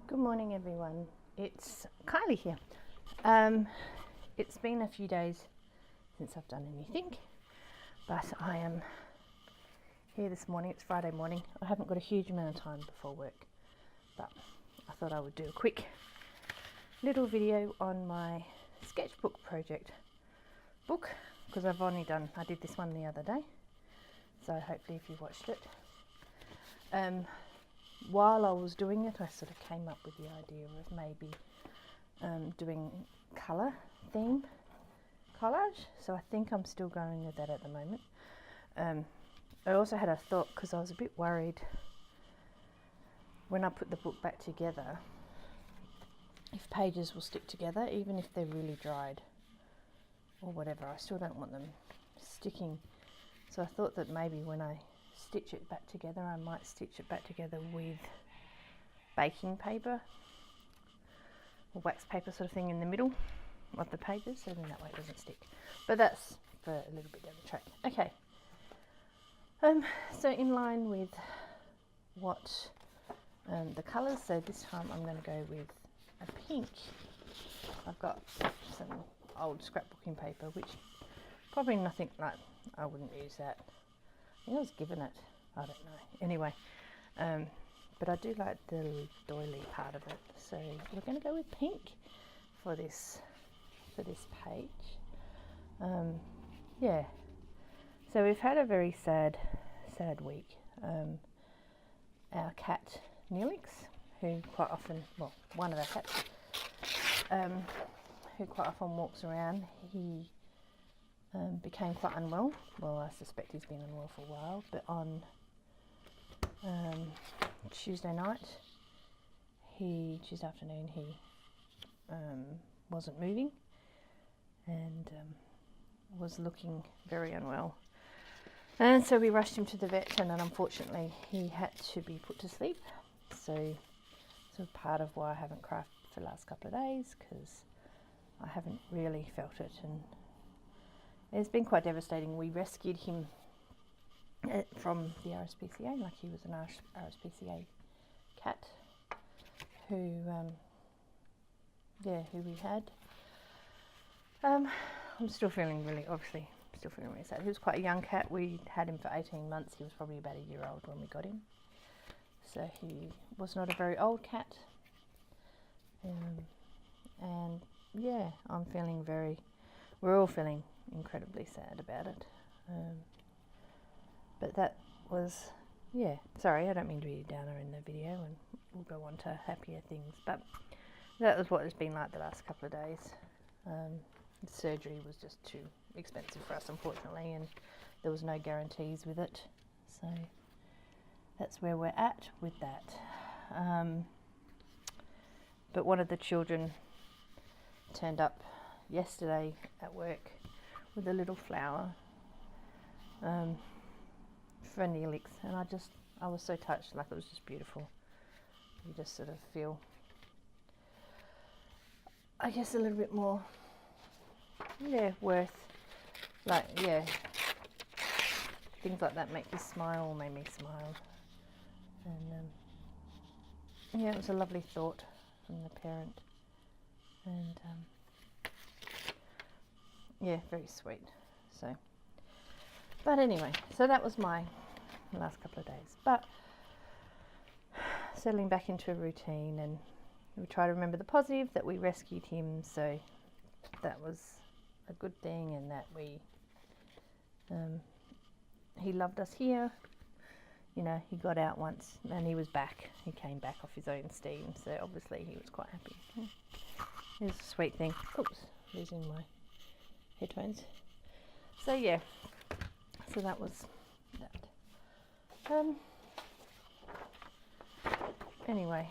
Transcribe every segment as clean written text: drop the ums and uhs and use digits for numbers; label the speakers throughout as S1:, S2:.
S1: Good morning, everyone. It's Kylie here. It's been a few days since I've done anything, but I am here this morning. It's Friday morning. I haven't got a huge amount of time before work, but I thought I would do a quick little video on my Sketchbook Project book, because I did this one the other day, so hopefully if you watched it. While I was doing it, I sort of came up with the idea of maybe doing colour theme collage, so I think I'm still going with that at the moment. I also had a thought, because I was a bit worried when I put the book back together if pages will stick together, even if they're really dried or whatever. I still don't want them sticking, so I thought that maybe when I stitch it back together, I might stitch it back together with baking paper or wax paper sort of thing in the middle of the pages, so then that way it doesn't stick. But that's for a little bit down the track. Okay, so in line with what the colours, so this time I'm going to go with a pink. I've got some old scrapbooking paper, which probably nothing, like, I wouldn't use that. I think I was given it, I don't know. Anyway, but I do like the doily part of it, so we're going to go with pink for this page. Yeah, so we've had a very sad week. Our cat Neelix, who quite often, well, one of our cats, who quite often walks around, he became quite unwell. Well, I suspect he's been unwell for a while, but on Tuesday afternoon, he wasn't moving and was looking very unwell. And so we rushed him to the vet, and then unfortunately he had to be put to sleep. So part of why I haven't crafted for the last couple of days, because I haven't really felt it, and it's been quite devastating. We rescued him from the RSPCA, like he was an RSPCA cat who we had. I'm still feeling really sad. He was quite a young cat. We had him for 18 months. He was probably about a year old when we got him. So he was not a very old cat. And yeah, we're all feeling incredibly sad about it. But that was, yeah, sorry, I don't mean to be a downer in the video, and we'll go on to happier things, but that was what it's been like the last couple of days. The surgery was just too expensive for us, unfortunately, and there was no guarantees with it, so that's where we're at with that. But one of the children turned up yesterday at work with a little flower for Neelix, and I was so touched. Like, it was just beautiful. You just sort of feel, I guess, a little bit more, worth, like, things like that make you smile, or made me smile. And it was a lovely thought from the parent, and very sweet. So, but anyway, so that was my last couple of days, but settling back into a routine, and we try to remember the positive, that we rescued him, so that was a good thing, and that he loved us here. You know, he got out once and he was back. He came back off his own steam, so obviously he was quite happy. It was a sweet thing. Oops, losing my headphones. So yeah, so that was that. Anyway,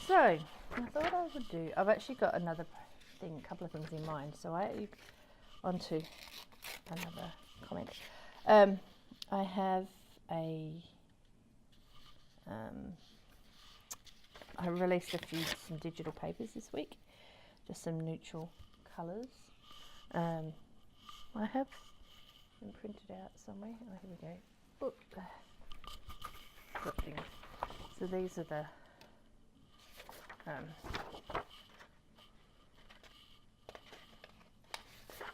S1: so I thought I would do, I've actually got a couple of things in mind, so onto another comment. I have I released some digital papers this week, just some neutral colours. I have them printed out somewhere. Oh, here we go. things. So these are the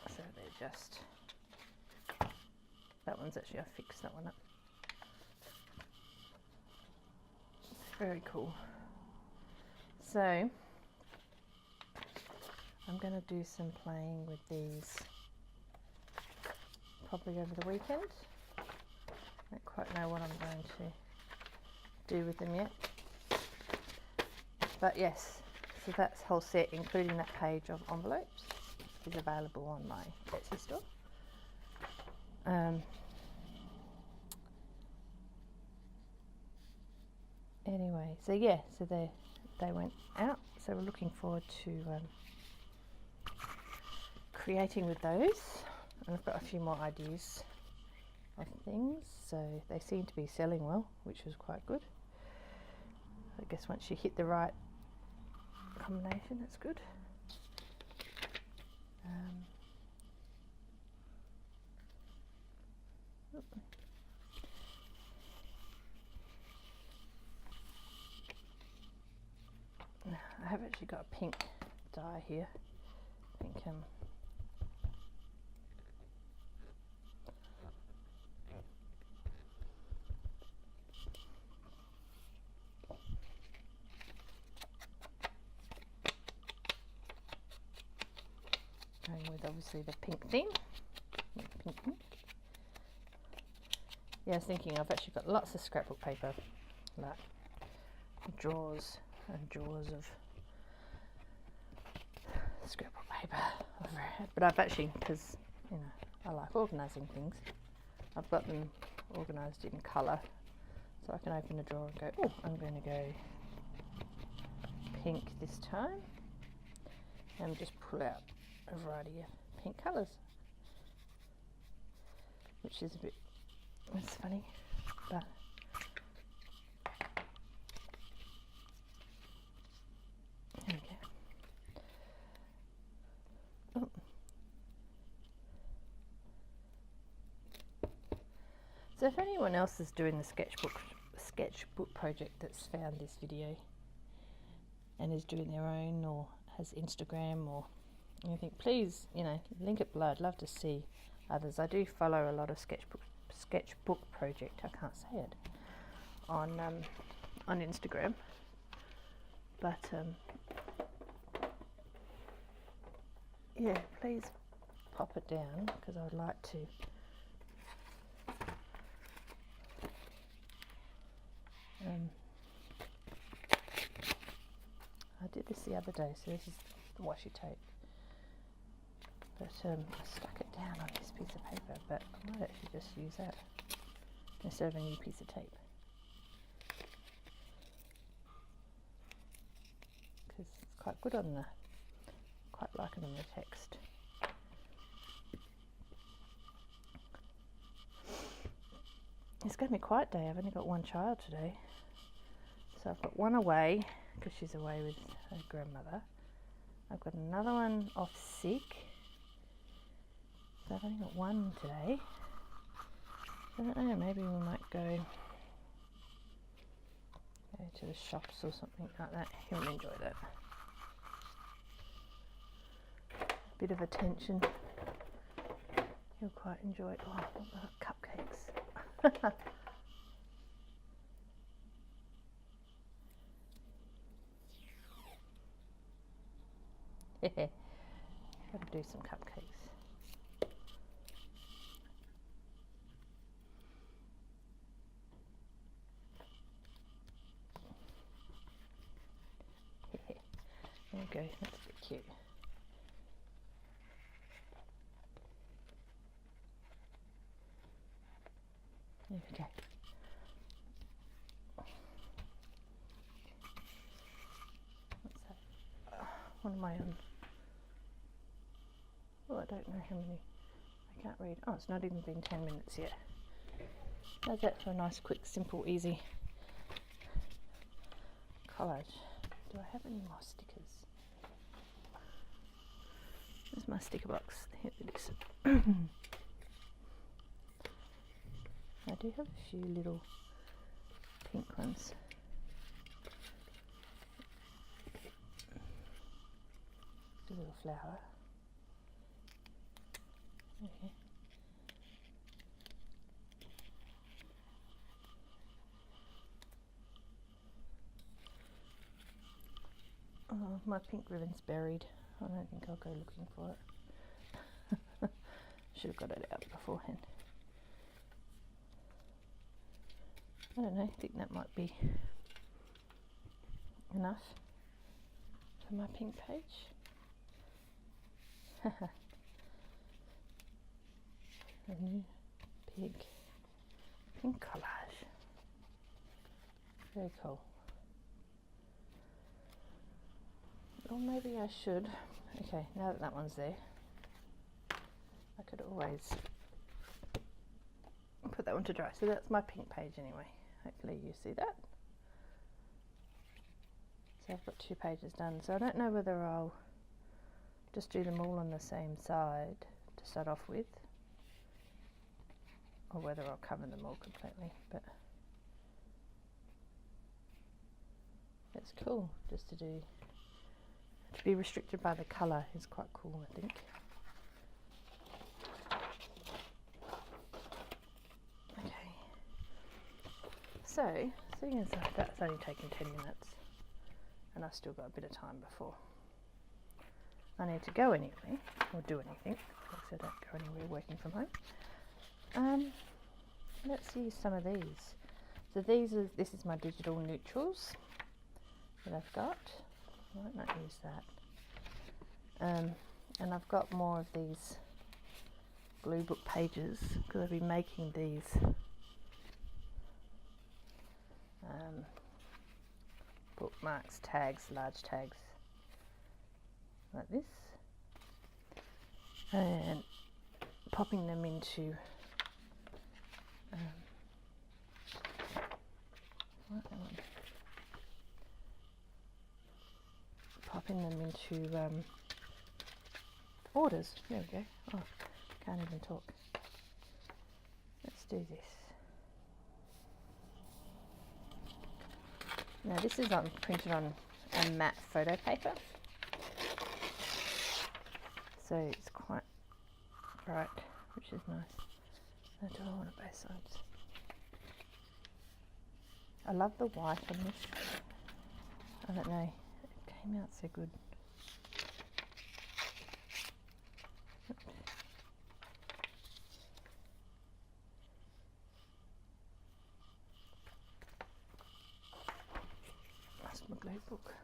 S1: so they're just, that one's actually, I fixed that one up. It's very cool. So I'm going to do some playing with these probably over the weekend. I don't quite know what I'm going to do with them yet. But yes, so that's whole set, including that page of envelopes, is available on my Etsy store. Anyway, so yeah, so they went out. So we're looking forward to creating with those. And I've got a few more ideas of things. So they seem to be selling well, which was quite good. I guess once you hit the right combination, that's good. I have actually got a pink dye here. I think going with obviously the pink theme. Pink. Yeah, I was thinking I've actually got lots of scrapbook paper, like drawers and drawers of scrapbook paper. But I've actually, because you know I like organising things, I've got them organised in colour, so I can open a drawer and go, oh, I'm going to go pink this time, and just pull out a variety of pink colours, which is a bit, it's funny, but there we go. Oh. So if anyone else is doing the sketchbook project that's found this video and is doing their own or has Instagram or anything, please, you know, link it below. I'd love to see others. I do follow a lot of sketchbook project, I can't say it, on Instagram, but yeah, please pop it down, because I would like to I did this the other day, so this is washi tape, but I stuck it down on this piece of paper, but I might actually just use that instead of a new piece of tape, because it's quite good on the, quite like it on the text. It's going to be a quiet day. I've only got one child today, so I've got one away because she's away with her grandmother. I've got another one off sick, so I've only got one today. I don't know, maybe we might go to the shops or something like that. He'll enjoy that. Bit of attention. He'll quite enjoy it. Oh, cupcakes. Gotta do some cupcakes. There we go, that's a bit cute. There we go. What's that? What am I on? Oh, I don't know how many. I can't read. Oh, it's not even been 10 minutes yet. How's that for a nice, quick, simple, easy collage? Do I have any more stickers? Where's my sticker box? Here it is. I do have a few little pink ones. A little flower. Okay. Oh, my pink ribbon's buried. I don't think I'll go looking for it. Should have got it out beforehand. I don't know, I think that might be enough for my pink page. A new big pink collage. Very cool. Or maybe I should. Okay, now that that one's there, I could always put that one to dry. So that's my pink page anyway. Hopefully you see that. So I've got 2 pages done. So I don't know whether I'll just do them all on the same side to start off with, or whether I'll cover them all completely. But it's cool just to do. To be restricted by the colour is quite cool, I think. Okay. So, seeing as that's only taken 10 minutes, and I've still got a bit of time before I need to go anyway, or do anything, because I don't go anywhere working from home. Let's use some of these. So this is my digital neutrals that I've got. I might not use that. And I've got more of these blue book pages because I've been making these bookmarks, tags, large tags like this, and popping them into popping them into orders. There we go. Oh, can't even talk. Let's do this. Now this is printed on a matte photo paper, so it's quite bright, which is nice. I do I want it both sides. I love the white on this. I don't know, it came out so good. That's my glue book.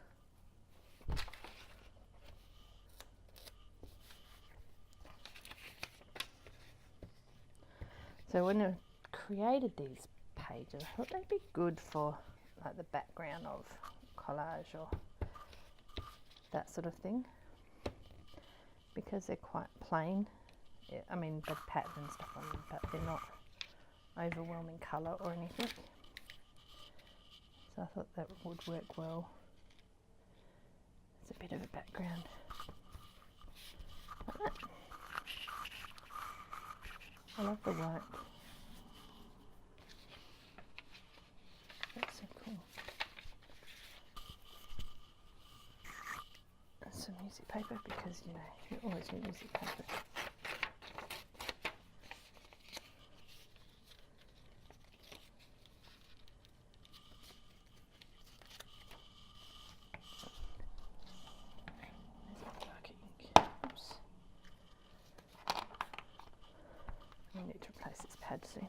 S1: So when I created these pages, I thought they'd be good for like the background of collage or that sort of thing, because they're quite plain. Yeah, I mean, the pattern and stuff on them, but they're not overwhelming colour or anything. So I thought that would work well. It's a bit of a background. Like that. I love the white. That's so cool. And some music paper, because you know you always need music paper. I need to replace this pad soon.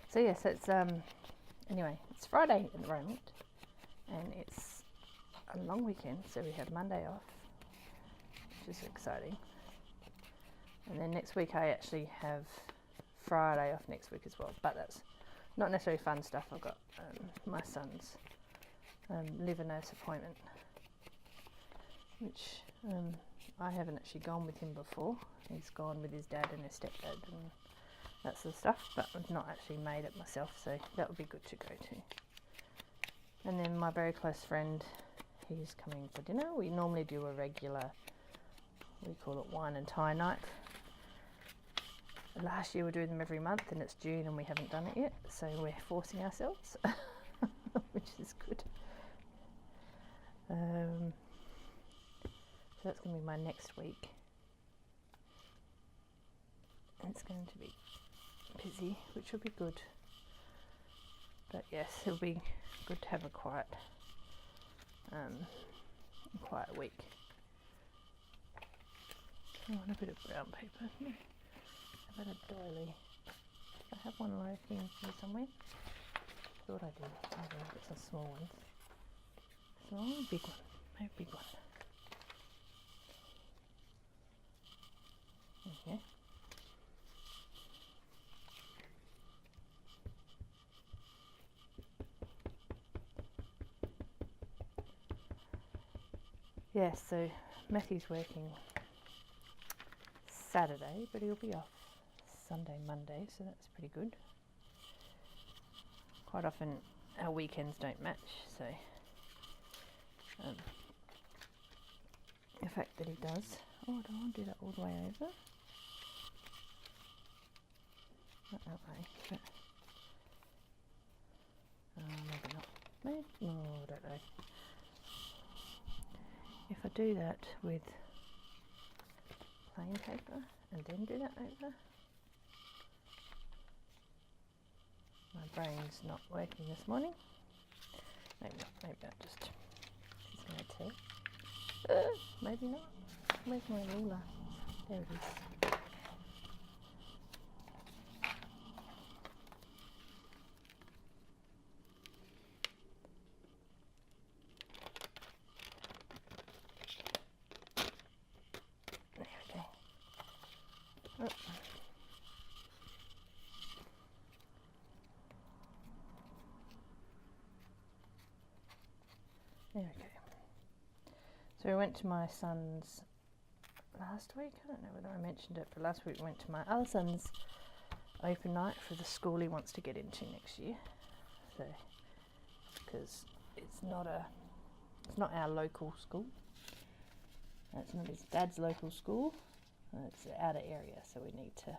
S1: So yes, it's anyway, it's Friday at the moment, and it's a long weekend, so we have Monday off, which is exciting. And then next week I actually have Friday off next week as well, but that's not necessarily fun stuff. I've got my son's liver nurse appointment, which I haven't actually gone with him before. He's gone with his dad and his stepdad and that sort of stuff, but I've not actually made it myself, so that would be good to go to. And then my very close friend, he's coming for dinner. We normally do a regular, we call it wine and tie night, Last year we were doing them every month, and it's June and we haven't done it yet, so we're forcing ourselves, which is good. So that's going to be my next week. It's going to be busy, which will be good. But yes, it'll be good to have a quiet week. I want a bit of brown paper. How about a doily? I have one lurking here somewhere. Thought I did. Maybe I've got some small ones. Small, big one. Maybe big one. Okay. Yeah, so Matthew's working Saturday, but he'll be off Sunday, Monday, so that's pretty good. Quite often our weekends don't match, so the fact that he does. Oh, I don't want to do that all the way over. Not that way, but maybe not. Maybe, no, I don't know. If I do that with plain paper and then do that over, my brain's not working this morning. Maybe not, maybe I'll just, she's going to tell. Maybe not. Where's my ruler? There it is. There we go. So we went to my son's last week. I don't know whether I mentioned it, but last week we went to my other son's open night for the school he wants to get into next year. So, because it's not our local school. It's not his dad's local school. It's the outer area, so we need to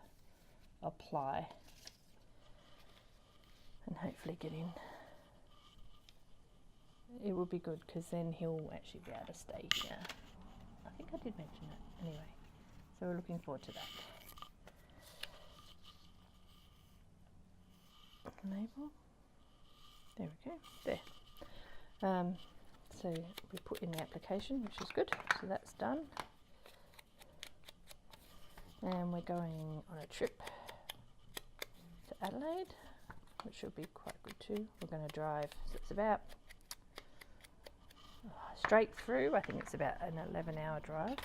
S1: apply and hopefully get in. It would be good because then he'll actually be able to stay here. I think I did mention it anyway, so we're looking forward to that. Label. There we go. There. So we put in the application, which is good. So that's done. And we're going on a trip to Adelaide, which will be quite good too. We're going to drive. So it's about straight through, I think it's about an 11-hour drive.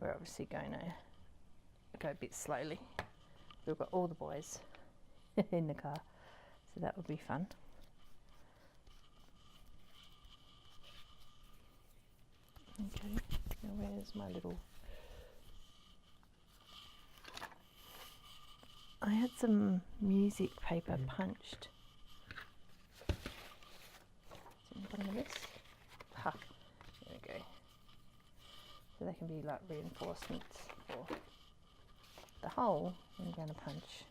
S1: We're obviously going to go a bit slowly. We've got all the boys in the car, so that would be fun. Okay, now where's my little... I had some music paper punched. Bottom of this. Ha! There we go. So they can be like reinforcements for the hole I'm going to punch.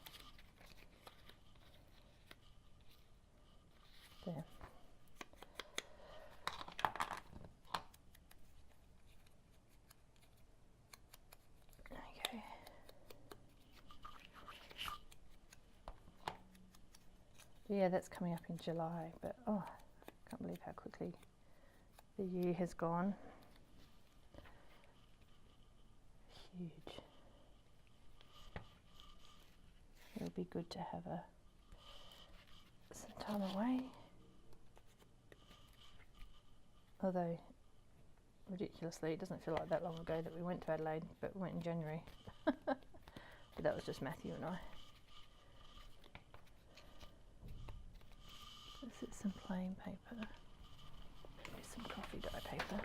S1: There. Okay. Yeah, that's coming up in July, but oh, I can't believe how quickly the year has gone. Huge. It'll be good to have some time away. Although, ridiculously, it doesn't feel like that long ago that we went to Adelaide, but we went in January. But that was just Matthew and I. This is some plain paper. Maybe some coffee dye paper.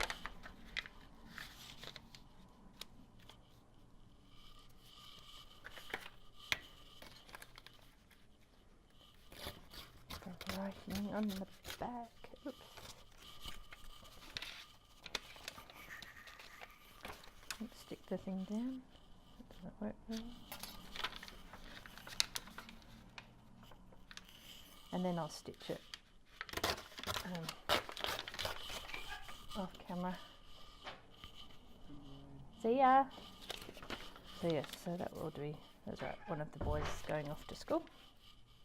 S1: For writing on the back. Oops. Let's stick the thing down. It doesn't work really. And then I'll stitch it off camera. See ya! So yes, so that will be, there's one of the boys going off to school,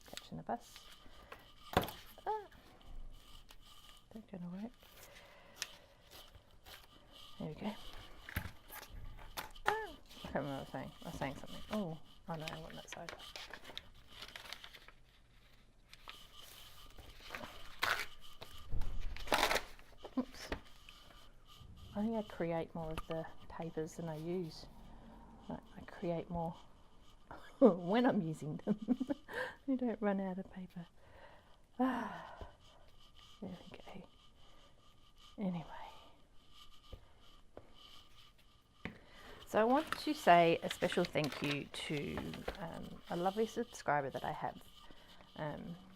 S1: catching the bus. That's gonna work. There we go. I can't remember what I was saying something. Oh, I know, I want that side. Oops. I think I create more of the papers than I use. I create more when I'm using them. I don't run out of paper. There we go. Anyway. So I want to say a special thank you to a lovely subscriber that I have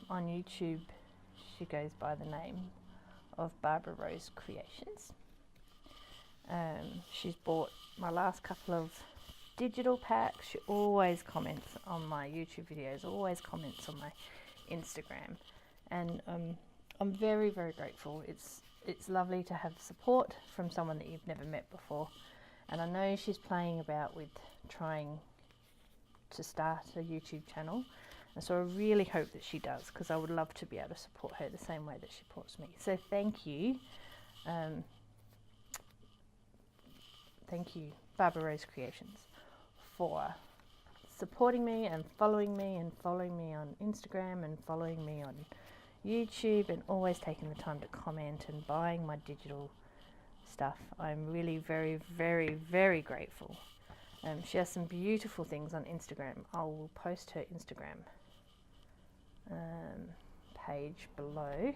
S1: on YouTube. She goes by the name of Barbara Rose Creations. She's bought my last couple of digital packs. She always comments on my YouTube videos, always comments on my Instagram, and I'm very, very grateful. It's lovely to have support from someone that you've never met before. And I know she's playing about with trying to start a YouTube channel. And so I really hope that she does, because I would love to be able to support her the same way that she supports me. So thank you. Thank you, Barbara Rose Creations, for supporting me and following me on Instagram and following me on YouTube, and always taking the time to comment and buying my digital stuff. I'm really very, very, very grateful. She has some beautiful things on Instagram. I will post her Instagram page below.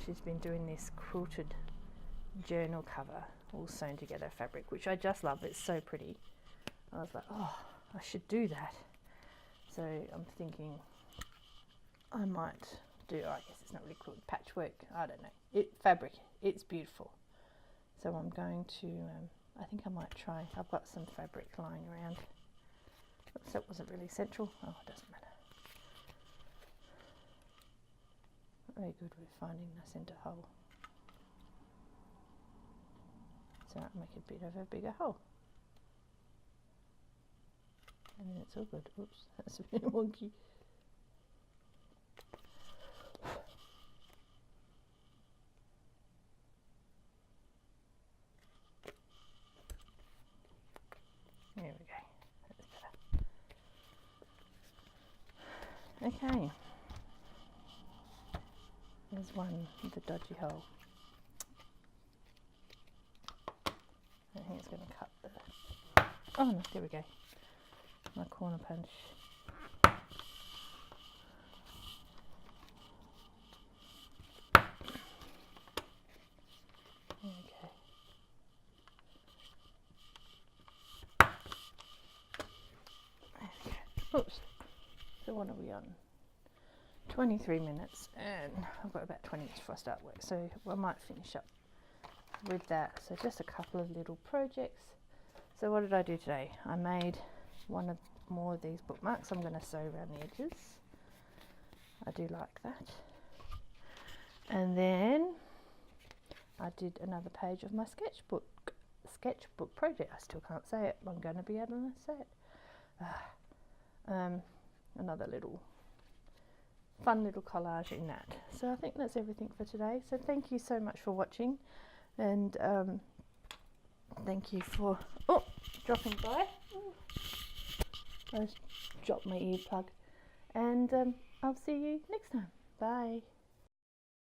S1: She's been doing this quilted journal cover, all sewn together fabric, which I just love. It's so pretty. I was like, oh, I should do that. So I'm thinking I might do, I guess it's not really quilted, patchwork, I don't know, fabric, it's beautiful. So I'm going to, I think I might try, I've got some fabric lying around. Oops, that wasn't really central. Oh, it doesn't matter. Not very good with finding the centre hole. So I'll make a bit of a bigger hole. And then it's all good. Oops, that's a bit wonky. There we go. That's better. Okay. There's one with a dodgy hole. I think it's going to cut the... Oh no, there we go. My corner punch. There we go. Oops. So what are we on? 23 minutes, and I've got about 20 minutes before I start work, so I might finish up with that. So just a couple of little projects. So what did I do today? I made more of these bookmarks. I'm going to sew around the edges. I do like that. And then I did another page of my sketchbook project. I still can't say it. I'm going to be able to say it. Another little fun little collage in that. So I think that's everything for today. So thank you so much for watching, and thank you for dropping by. I just dropped my earplug, and I'll see you next time. Bye.